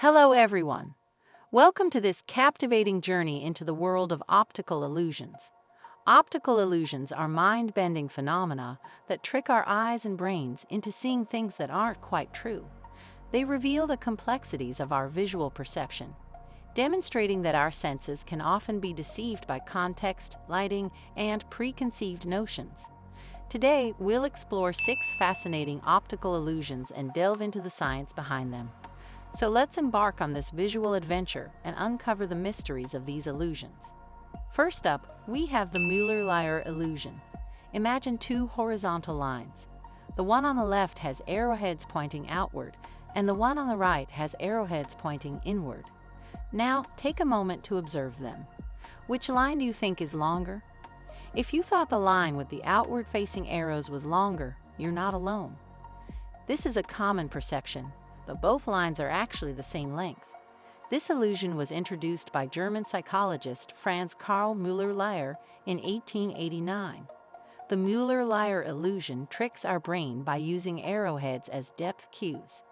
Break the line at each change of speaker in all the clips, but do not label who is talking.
Hello, everyone. Welcome to this captivating journey into the world of optical illusions. Optical illusions are mind-bending phenomena that trick our eyes and brains into seeing things that aren't quite true. They reveal the complexities of our visual perception, demonstrating that our senses can often be deceived by context, lighting, and preconceived notions. Today, we'll explore 6 fascinating optical illusions and delve into the science behind them. So let's embark on this visual adventure and uncover the mysteries of these illusions. First up, we have the Mueller-Lyer illusion. Imagine 2 horizontal lines. The one on the left has arrowheads pointing outward, and the one on the right has arrowheads pointing inward. Now, take a moment to observe them. Which line do you think is longer? If you thought the line with the outward-facing arrows was longer, you're not alone. This is a common perception, but both lines are actually the same length. This illusion was introduced by German psychologist Franz Karl Mueller-Lyer in 1889. The Mueller-Lyer illusion tricks our brain by using arrowheads as depth cues.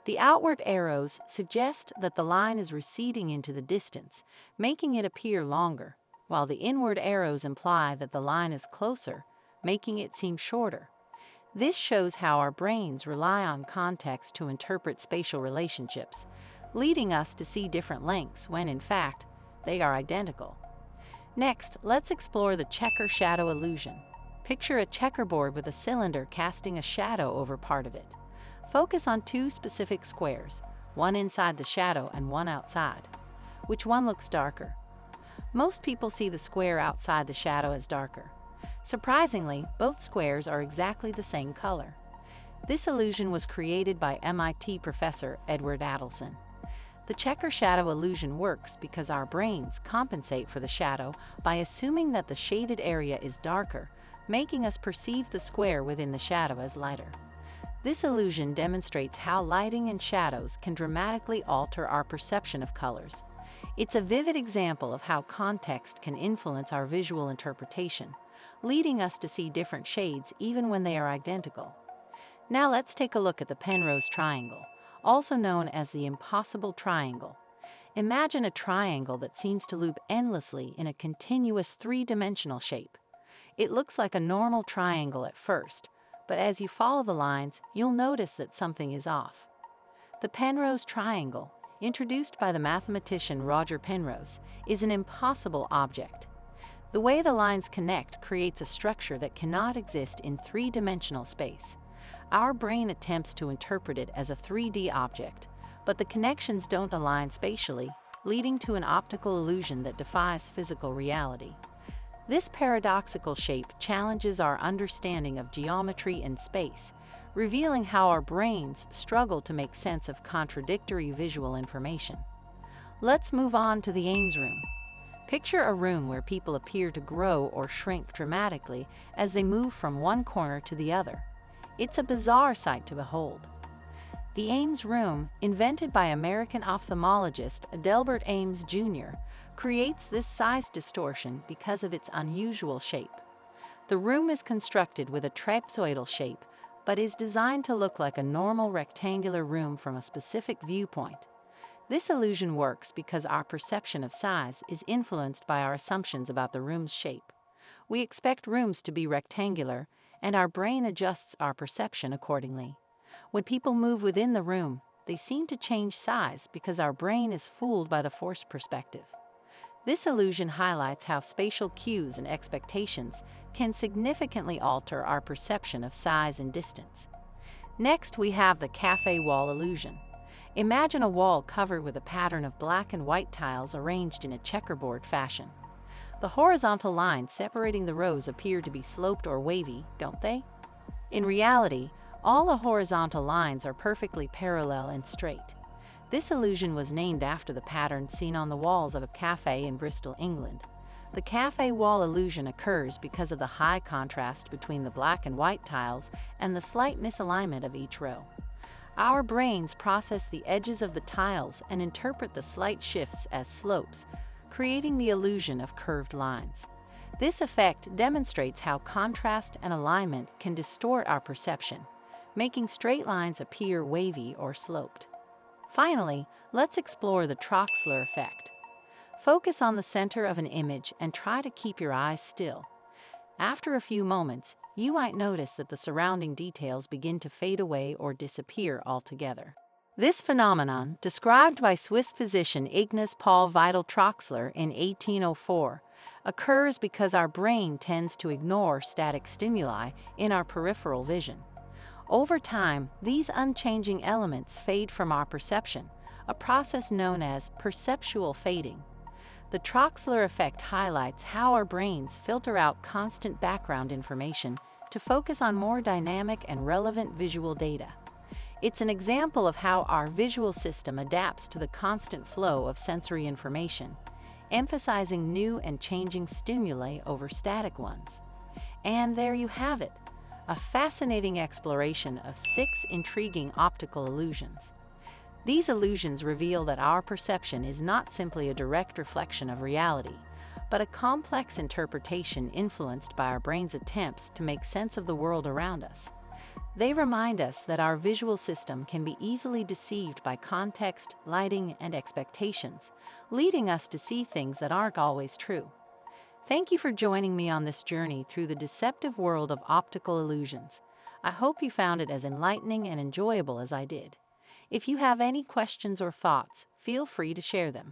The outward arrows suggest that the line is receding into the distance, making it appear longer, while the inward arrows imply that the line is closer, making it seem shorter. This shows how our brains rely on context to interpret spatial relationships, leading us to see different lengths when, in fact, they are identical. Next, let's explore the checker shadow illusion. Picture a checkerboard with a cylinder casting a shadow over part of it. Focus on 2 specific squares, one inside the shadow and one outside. Which one looks darker? Most people see the square outside the shadow as darker. Surprisingly, both squares are exactly the same color. This illusion was created by MIT professor Edward Adelson. The checker shadow illusion works because our brains compensate for the shadow by assuming that the shaded area is darker, making us perceive the square within the shadow as lighter. This illusion demonstrates how lighting and shadows can dramatically alter our perception of colors. It's a vivid example of how context can influence our visual interpretation, leading us to see different shades even when they are identical. Now let's take a look at the Penrose triangle, also known as the impossible triangle. Imagine a triangle that seems to loop endlessly in a continuous 3-dimensional shape. It looks like a normal triangle at first, but as you follow the lines, you'll notice that something is off. The Penrose triangle, introduced by the mathematician Roger Penrose, is an impossible object. The way the lines connect creates a structure that cannot exist in 3-dimensional space. Our brain attempts to interpret it as a 3D object, but the connections don't align spatially, leading to an optical illusion that defies physical reality. This paradoxical shape challenges our understanding of geometry and space, revealing how our brains struggle to make sense of contradictory visual information. Let's move on to the Ames room. Picture a room where people appear to grow or shrink dramatically as they move from one corner to the other. It's a bizarre sight to behold. The Ames room, invented by American ophthalmologist Adelbert Ames Jr., creates this size distortion because of its unusual shape. The room is constructed with a trapezoidal shape, but is designed to look like a normal rectangular room from a specific viewpoint. This illusion works because our perception of size is influenced by our assumptions about the room's shape. We expect rooms to be rectangular, and our brain adjusts our perception accordingly. When people move within the room, they seem to change size because our brain is fooled by the forced perspective. This illusion highlights how spatial cues and expectations can significantly alter our perception of size and distance. Next, we have the cafe wall illusion. Imagine a wall covered with a pattern of black and white tiles arranged in a checkerboard fashion. The horizontal lines separating the rows appear to be sloped or wavy, don't they? In reality, all the horizontal lines are perfectly parallel and straight. This illusion was named after the pattern seen on the walls of a cafe in Bristol, England. The cafe wall illusion occurs because of the high contrast between the black and white tiles and the slight misalignment of each row. Our brains process the edges of the tiles and interpret the slight shifts as slopes, creating the illusion of curved lines. This effect demonstrates how contrast and alignment can distort our perception, making straight lines appear wavy or sloped. Finally, let's explore the Troxler effect. Focus on the center of an image and try to keep your eyes still. After a few moments, you might notice that the surrounding details begin to fade away or disappear altogether. This phenomenon, described by Swiss physician Ignaz Paul Vital Troxler in 1804, occurs because our brain tends to ignore static stimuli in our peripheral vision. Over time, these unchanging elements fade from our perception, a process known as perceptual fading. The Troxler effect highlights how our brains filter out constant background information to focus on more dynamic and relevant visual data. It's an example of how our visual system adapts to the constant flow of sensory information, emphasizing new and changing stimuli over static ones. And there you have it, a fascinating exploration of 6 intriguing optical illusions. These illusions reveal that our perception is not simply a direct reflection of reality, but a complex interpretation influenced by our brain's attempts to make sense of the world around us. They remind us that our visual system can be easily deceived by context, lighting, and expectations, leading us to see things that aren't always true. Thank you for joining me on this journey through the deceptive world of optical illusions. I hope you found it as enlightening and enjoyable as I did. If you have any questions or thoughts, feel free to share them.